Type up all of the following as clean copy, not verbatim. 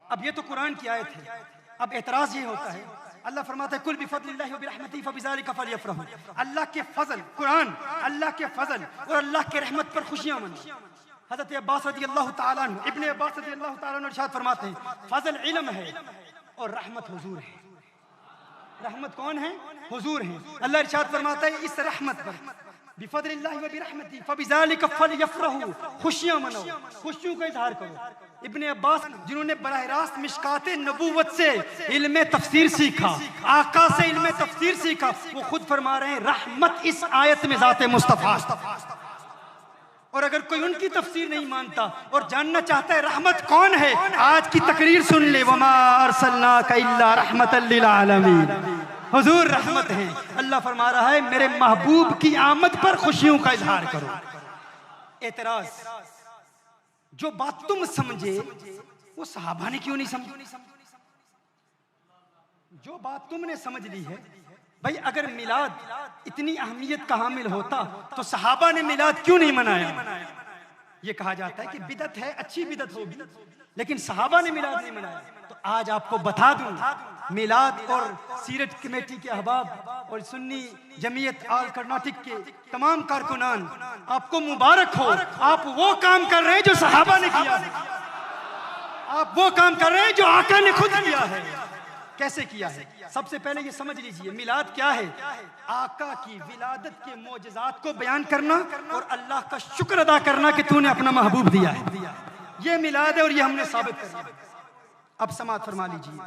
अब ये तो कुरान की आयत है। अब एतराज ये होता है, अल्लाह फरमाता है कुल बिफज़लिल्लाहि व बिरहमतिही फबिज़ालिका फलयफ़रहू। अल्लाह के फजल, कुरान अल्लाह के फजल और अल्लाह के रहमत पर खुशियां मनाओ। हज़रत अब्बास रज़ियल्लाहु ताला अन्हु, इब्ने अब्बास रज़ियल्लाहु ताला अन्हु इरशाद फरमाते हैं फजल इल्म है और रहमत हुजूर है। रहमत कौन है? हुजूर है। अल्लाह इरशाद फरमाता है इस रहमत पर बिफज़लिल्लाहि व बिरहमतिही फबिज़ालिका फलयफ़रहू, खुशियां मनाओ, खुशियों का इजहार करो। इब्ने अब्बास जिन्होंने बराह रास्त मिशकाते नबूवत से इल्मे तफसीर सीखा, आका से इल्मे तफसीर सीखा, वो खुद फरमा रहे हैं रहमत इस आयत में ज़ाते मुस्तफ़ा। और अगर कोई उनकी तफसीर नहीं मानता और जानना चाहता है रहमत कौन है, आज की तकरीर सुन ले, वमा अरसलनाका इल्ला रहमतल लिल आलमीन। हुजूर रहमत है। अल्लाह फरमा रहा है मेरे महबूब की आमद पर खुशियों का इजहार करो। एतराज, जो बात तुम समझे वो सहाबा ने क्यों नहीं समझी? जो बात तुमने समझ ली है, भाई अगर मिलाद इतनी अहमियत का हामिल होता तो सहाबा ने मिलाद क्यों नहीं मनाया? ये कहा जाता है कि बिदत है, अच्छी बिदत होगी, लेकिन सहाबा ने मिलाद नहीं मनाया। तो आज आपको बता दूं, मिलाद और सीरत कमेटी के अहबाब और सुन्नी जमीयत आल कर्नाटक के तमाम कारकुनान, आपको मुबारक हो। आप वो काम कर रहे हैं जो सहाबा ने किया है। आप वो काम कर रहे हैं जो आका ने खुद किया है। कैसे किया है? सबसे पहले ये समझ लीजिए मिलाद क्या है। आका की विलादत के मोजज़ात को बयान करना और अल्लाह का शुक्र अदा करना कि तूने अपना महबूब दिया है। ये मिलाद है और ये हमने साबित कर दिया। अब समाअत फरमा लीजिए।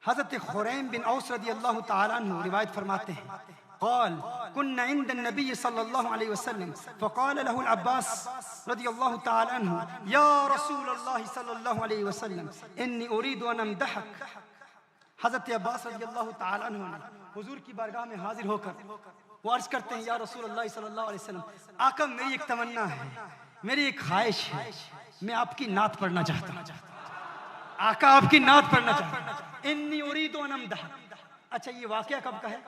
हज़रत खुरैम बिन औस रज़ियल्लाहु ताला अन्हु रिवायत फरमाते हैं क़ाल कुन्ना इंद नबी सल्लल्लाहु अलैहि वसल्लम फ़क़ाल लहुल अब्बास रज़ियल्लाहु ताला अन्हु या रसूलल्लाह सल्लल्लाहु अलैहि वसल्लम इन्नी उरीदु अन अमदहक। हज़रत अब्बास रज़ियल्लाहु ताला अन्हु हुजूर की बारगाह में हाजिर होकर वो अर्ज करते हैं या रसूलल्लाह सल्लल्लाहु अलैहि वसल्लम, आका मेरी एक तमन्ना है, मेरी एक ख्वाहिश है, मैं आपकी नात पढ़ना चाहता हूँ। आका आपकी नात पढ़ना चाहता हूँ। इन्नी उरीदु अन अमदहक। अच्छा ये वाक़या कब का है?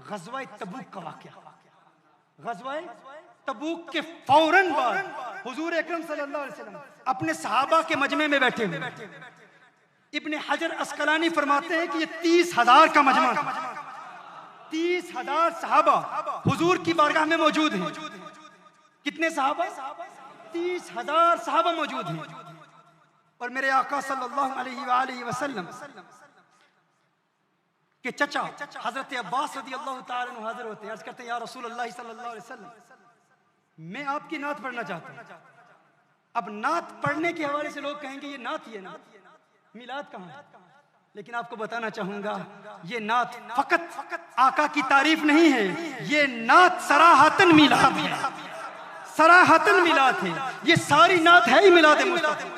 ग़ज़वा तबूक का वाक़या। ग़ज़वा तबूक के फौरन बाद हुजूर अकरम सल्लल्लाहु अलैहि वसल्लम अपने सहाबा के मजमे में बैठे हुए। इब्ने हजर अस्कलानी फरमाते हैं कि ये 30,000 का मजमा, 30,000 सहाबा हुजूर की बारगाह में मौजूद हैं। कितने सहाबा? 30,000 सहाबा मौजूद हैं। और मेरे आका सल्लल्लाहु अलैहि वसल्लम के चचा हजरत अब्बास रज़ियल्लाहु ताला अन्हु हाजिर होते हैं। अर्ज करते हैं या रसूलल्लाह सल्लल्लाहु अलैहि वसल्लम, मैं आपकी नात पढ़ना चाहता हूँ। अब नात पढ़ने के हवाले से लोग कहेंगे ये नात ही है ना, मिलाद कहाँ है? लेकिन आपको बताना चाहूंगा ये नात फकत आका की तारीफ नहीं है, ये नात सराहतन मिलाद है, सराहतन मिलाद है। ये सारी नात है ही मिलाद मुस्तफा।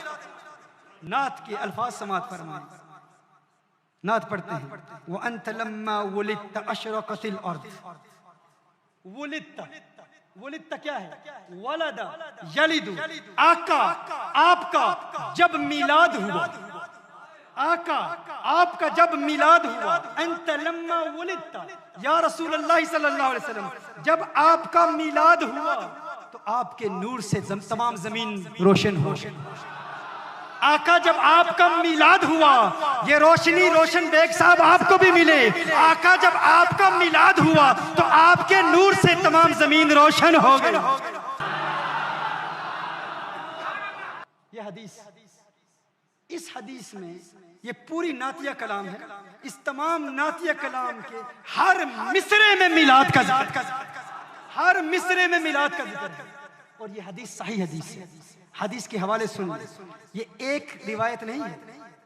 नात के अल्फाज समाअत फरमाएं। नात पढ़ते हैं वो अंत लम्मा वुलिदत अशरक़तिल अर्द। वुलिदत क्या है? वलदा यलिदु। आका आपका जब मिलाद हुआ, आका आपका जब मिलाद हुआ, अंत लम्मा वुलिदत या रसूलल्लाह सल्लल्लाहु अलैहि वसल्लम, जब आपका मिलाद हुआ तो आपके नूर से तमाम जमीन रोशन हो। आका जब आपका मिलाद हुआ, ये रोशनी रोशन बेग साहब आपको भी मिले। आका जब आपका मिलाद हुआ तो आपके नूर से तमाम जमीन रोशन हो गई। ये हदीस, इस हदीस में ये पूरी नातिया कलाम है। इस तमाम नातिया कलाम के हर मिसरे में मिलाद का जिक्र, हर मिसरे में मिलाद का जिक्र है। और ये हदीस सही हदीस है। हदीस के हवाले सुन, ये एक रिवायत नहीं है,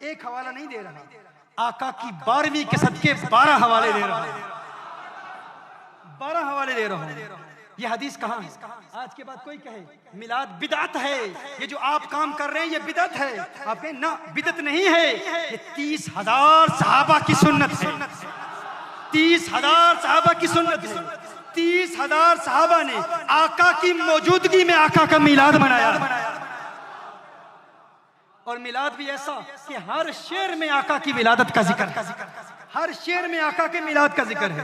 एक हवाला नहीं दे रहा। आका की 12वीं के सदके 12 हवाले दे रहा है, 12 हवाले दे रहा हूं। ये हदीस कहाँ है? आज के बाद कोई कहे मिलाद बिदअत है, ये जो आप काम कर रहे हैं ये बिदअत है, आप कहें ना बिदअत नहीं है, ये 30,000 सहाबा की सुन्नत है। 30,000 सहाबा की सुन्नत है। 30,000 सहाबा ने आका की मौजूदगी में आका का मिलाद मनाया। और मिलाद भी ऐसा कि हर शेर में आका की विलादत का जिक्र है, हर शेर में आका के मिलाद का जिक्र है।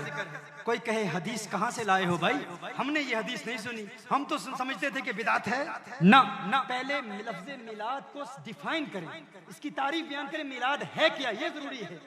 कोई कहे हदीस कहाँ से लाए हो भाई, हमने ये हदीस नहीं सुनी, हम तो समझते थे कि बिदात है। ना ना, पहले लफ्ज़ मिलाद को डिफाइन करें, इसकी तारीफ बयान करें, मिलाद है क्या, ये जरूरी है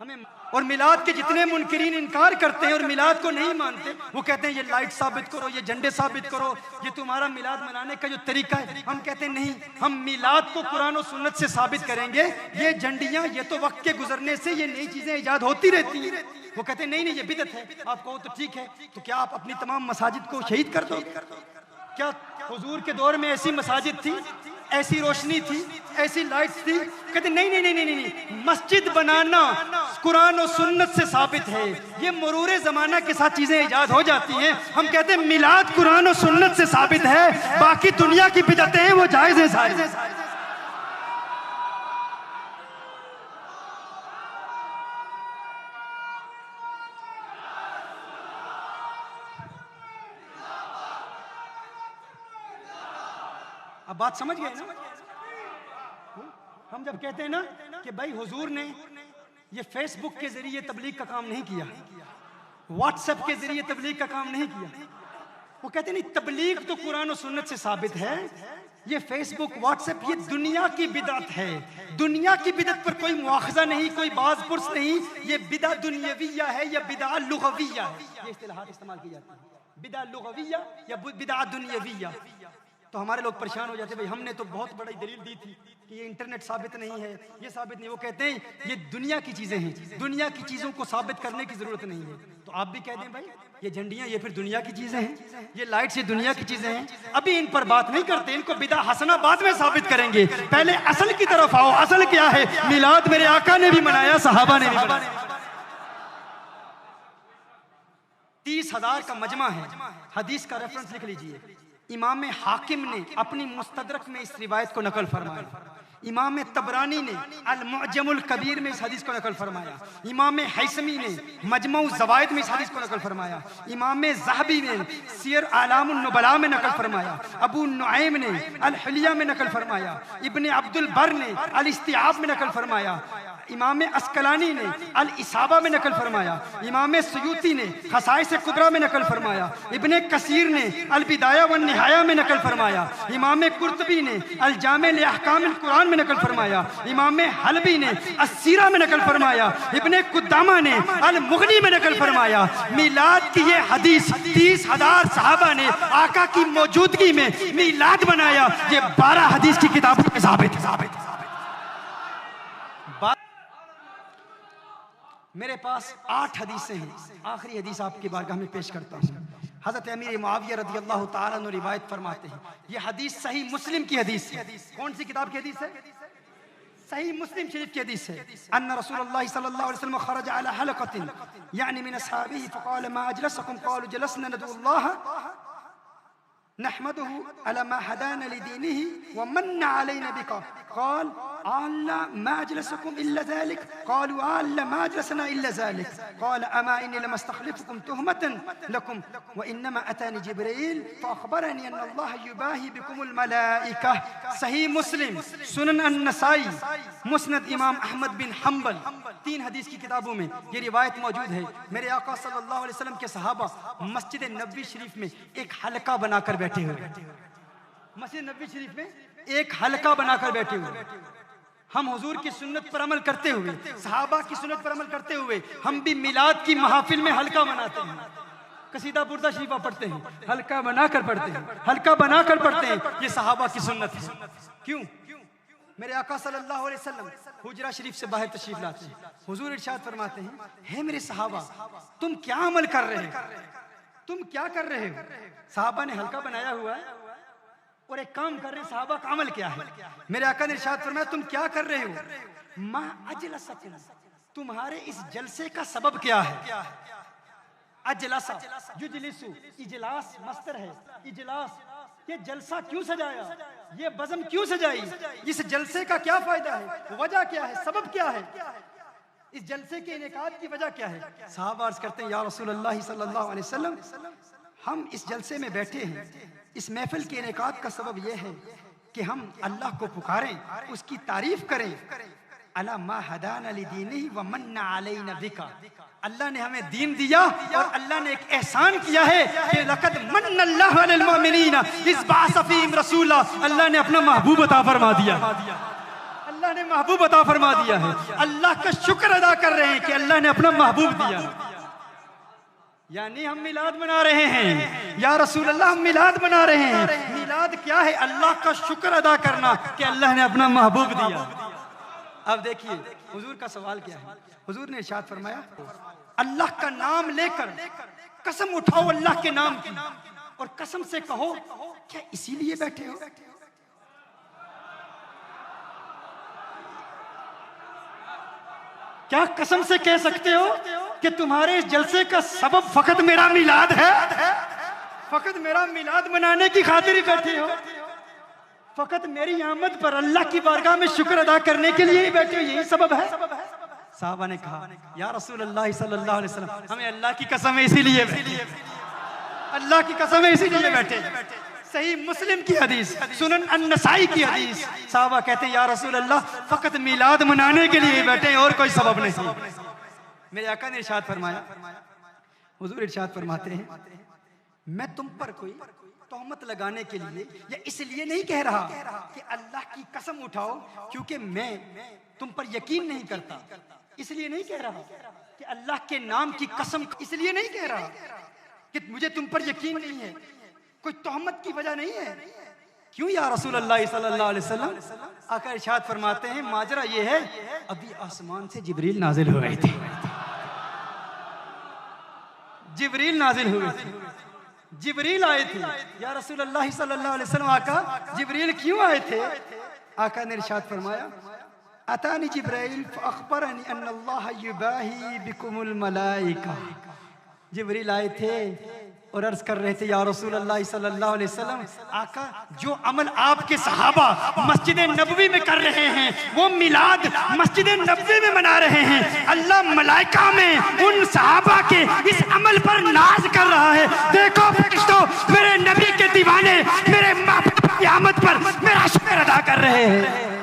हमें। और मिलाद के जितने मुनकिरीन इनकार करते हैं और मिलाद को नहीं मानते, वो कहते हैं ये लाइट साबित करो, ये झंडे साबित करो, ये तुम्हारा मिलाद मनाने का जो तरीका है। हम कहते हैं नहीं, हम मिलाद को कुरान और सुन्नत से साबित करेंगे। ये झंडियां, ये तो वक्त के गुजरने से ये नई चीजें इजाद होती रहती हैं। वो कहते हैं नहीं नहीं, ये बिदअत है। आप कहो तो ठीक है, तो क्या आप अपनी तमाम मसाजिद को शहीद कर दो? क्या हुजूर के दौर में ऐसी मसाजिद थी, ऐसी रोशनी थी, ऐसी लाइट्स थी? कहते नहीं नहीं नहीं नहीं नहीं, मस्जिद बनाना कुरान और सुन्नत से साबित है। ये मरूरे जमाना के साथ चीजें इजाद हो जाती हैं। हम कहते हैं मिलाद कुरान और सुन्नत से साबित है, बाकी दुनिया की बिदअतें हैं वो जायज है सारी। अब बात समझ गए ना? हम जब कहते हैं ना कि भाई हुजूर ने ये फेसबुक के जरिए तबलीग का काम नहीं किया, व्हाट्सएप के जरिए तबलीग का काम नहीं किया, वो कहते नहीं, तबलीग तो कुरान और सुन्नत से साबित है। ये फेसबुक व्हाट्सएप ये दुनिया की बिदअत है। दुनिया की बिदअत पर कोई मुआखजा नहीं, कोई बाज पुर्स नहीं। ये बिदअत दुनियाविया है या बिदअत लुगविया है, ये इस्तिलाहात इस्तेमाल की जाती है। बिदअत लुगविया या बिदअत दुनियाविया। तो हमारे लोग परेशान हो जाते, भाई हमने तो बहुत बड़ी दलील दी थी कि ये इंटरनेट साबित नहीं है, ये साबित नहीं। वो कहते हैं ये दुनिया की चीजें हैं, दुनिया की चीजों को साबित करने की जरूरत नहीं है। तो आप भी कह दें भाई ये झंडियां ये फिर दुनिया की चीजें हैं, ये लाइट्स ये दुनिया की चीजें हैं। अभी इन पर बात नहीं करते, इनको बिदा हसना बाद में साबित करेंगे। पहले असल की तरफ आओ। असल क्या है? मिलाद मेरे आका ने भी मनाया, सहाबा ने भी मनाया। 30,000 का मजमा है। हदीस का रेफरेंस लिख लीजिए। इमाम हाकिम ने अपनी मुस्तदरक में इस रिवायत को नकल फरमाया। इमाम तबरानी ने अल-मुअज्जमुल कबीर में इस हदीस को नकल फरमाया। इमाम हैसमी ने मजमू ज़वाइद में इस हदीस को नकल फरमाया। इमाम ज़हबी ने सियर आलामुन नुबला में नकल फरमाया। अबू नुऐम ने अल-हिलिया में नकल फरमाया। इब्ने अब्दुल बर ने अल-इस्तिआब में नकल फरमाया। इमाम अस्कलानी ने अल-इसाबा में नकल फरमाया। इमाम सयूती ने खसाइस कुबरा में नकल फरमाया। इब्ने कसीर ने अल-बिदाया व निहाया में नकल फरमाया। इमाम कुर्तबी ने अल-जामे लिअहकामिल कुरान में नकल फरमाया। इमाम हलबी ने अस्सीरा में नकल फरमाया। इब्ने कुद्दामा ने अल-मुगनी में नकल फरमाया। मिलाद की ये हदीस 30,000 सहाबा ने आका की मौजूदगी में मिलाद बनाया। ये 12 हदीस की किताबों में साबित है। मेरे पास 8 हदीसें हैं। आखिरी हदीस आपकी बारगाह में पेश करता हूँ। हज़रत अमीर मुआविया रज़ियल्लाहु ताला अन्हु रिवायत फरमाते हैं, ये हदीस सही मुस्लिम की हदीस है। कौन सी किताब की हदीस है? सही मुस्लिम शरीफ की हदीस है। अन्ना रसूलुल्लाह सल्लल्लाहु अलैहि वसल्लम खरज अला हलक़तिन यानी मिन अस्हाबिही फ़क़ाल मा अजलसकुम क़ालू जलसना नदउल्लाह नहमदुहु अला मा हदाना लिदीनिही व मन्ना अलैना बिका क़ाल अल्ला मा अजलसकुम इल्ला ज़ालिक क़ालू अल्ला मा अजलसना इल्ला ज़ालिक क़ाल अमा इन्नी लमस्तख़लिफ़ुकुम तुहमतन लकुम व इन्नमा अतानी जिब्रील फ़अख़बरनी अन्न अल्लाह युबाही बिकुमुल मलाइका। सही मुस्लिम, सुनन अन-नसाई, मुस्नद इमाम अहमद बिन हम्बल, 3 हदीस की किताबों में ये रिवायत मौजूद है। मेरे आका सल्लल्लाहु अलैहि वसल्लम के सहाबा मस्जिद नबवी शरीफ में एक हलका बनाकर बैठे हुए। मस्जिद नबवी शरीफ में एक हलका बनाकर बैठे हुए। हम हुजूर की सुन्नत पर अमल करते हुए, सहाबा की सुन्नत पर अमल करते हुए, हम भी मिलाद की महफिल में हलका बनाते हैं। कसीदा बुर्दा शरीफा पढ़ते हैं, हलका बनाकर पढ़ते हैं, हलका बनाकर पढ़ते हैं। ये सहाबा की सुन्नत है। क्यों? मेरे आका सल्लल्लाहु अलैहि वसल्लम हुजरा शरीफ से बाहर तशरीफ लाते हैं। हुजूर इरशाद फरमाते हैं, हे मेरे सहाबा, तुम क्या अमल कर रहे हो? तुम क्या कर रहे हो? सहाबा ने हलका बनाया हुआ है और एक काम कर रहे हैं। सहाबा का अमल क्या है? मेरे आका ने इरशाद फरमाया, तुम क्या कर रहे हो? मा अजलसकुम, तुम्हारे इस जलसे का सबब क्या है? अजलसा युजलिसु, इजलास मस्तर है। इजलास, ये जलसा क्यों सजाया? ये बज़म क्यों सजाई? इस जलसे का क्या फायदा है? वजह क्या है? सबब क्या है? इस जलसे के इनेकाद की वजह क्या है? सहाबा अर्ज़ करते हैं, या रसूलल्लाह सल्लल्लाहु अलैहि वसल्लम, हम इस जलसे में बैठे हैं, इस महफिल के इनेकाद का सबब यह है कि हम अल्लाह को पुकारें, उसकी तारीफ करें, अला मा हदाना लिदीनिही व मन्ना अलैना बिका। अल्लाह ने हमें दीन दिया और अल्लाह ने एक एहसान किया है कि लक़द मन्नल्लाहु अलल मुमिनीना इज़ बअस फ़ीहिम रसूला। अल्लाह ने अपना महबूब अता फरमा दिया, अल्लाह ने महबूब अता फरमा दिया है। अल्लाह का शुक्र अदा कर रहे हैं कि अल्लाह ने अपना महबूब दिया। यानी हम मिलाद मना रहे हैं, या रसूल अल्लाह हम मिलाद मना रहे हैं। मिलाद क्या है? अल्लाह का शुक्र अदा करना कि अल्लाह ने अपना महबूब दिया। अब देखिए हुजूर का सवाल क्या है। हुजूर ने इरशाद फरमाया, अल्लाह का नाम लेकर कसम उठाओ अल्लाह के नाम की और कसम से कहो क्या इसीलिए बैठे हो? क्या कसम से कह सकते हो कि तुम्हारे इस जलसे का सबब फकत मेरा मिलाद है? फकत मेरा मिलाद मनाने की खातिर ही बैठे हो? फकत मेरी आमद पर अल्लाह की बारगाह में शुक्र अदा करने के लिए ही बैठे हो, यही सबब है? साहबा ने कहा, या रसूल अल्लाह सल्लल्लाहु अलैहि वसल्लम, हमें अल्लाह की कसम है इसीलिए बैठे, अल्लाह की कसम है इसीलिए बैठे। सही मुस्लिम की हदीस, सुनन अन-नसाई की हदीस, साहबा कहते हैं या रसूल अल्लाह फकत मिलाद मनाने के लिए बैठे हैं और कोई सबब नहीं। मेरे आका ने इरशाद फरमाया, हुजूर इरशाद फरमाते हैं, मैं तुम पर कोई तोहमत लगाने के लिए या इसलिए नहीं कह रहा कि अल्लाह की कसम उठाओ क्योंकि मैं तुम पर यकीन नहीं करता, इसलिए नहीं कह रहा कि अल्लाह के नाम की कसम, इसलिए नहीं कह रहा कि मुझे तुम पर यकीन नहीं है, कोई तोहमत की वजह नहीं है। क्यों या रसूल अल्लाह सल्लल्लाहु अलैहि वसल्लम? आका इरशाद फरमाते हैं, माजरा ये है, अभी आसमान से जिब्रील नाजिल हो रहे थे, जिब्रील नाजिल हुए थे, जिब्रील आए थे। या रसूल अल्लाह सल्लल्लाहु अलैहि वसल्लम, आका जिब्रील क्यों आए थे? आका ने इरशाद फरमाया, अतानी जिब्रील फअखबरनी अन्नल्लाह युबाही बिकुमुल मलाइका। जिब्रील आए थे और अर्ज कर रहे थे, या रसूल अल्लाह सल्लल्लाहु अलैहि वसल्लम, आका जो अमल आपके सहाबा मस्जिद नबवी में कर रहे हैं, वो मिलाद मस्जिद नबवी में मना रहे हैं, अल्लाह मलाइका में उन सहाबा के इस अमल पर नाज कर रहा है। देखो फरिश्तों, मेरे नबी के दीवाने मेरे माँ बाप की आमद पर मेरा शुक्र अदा कर रहे हैं।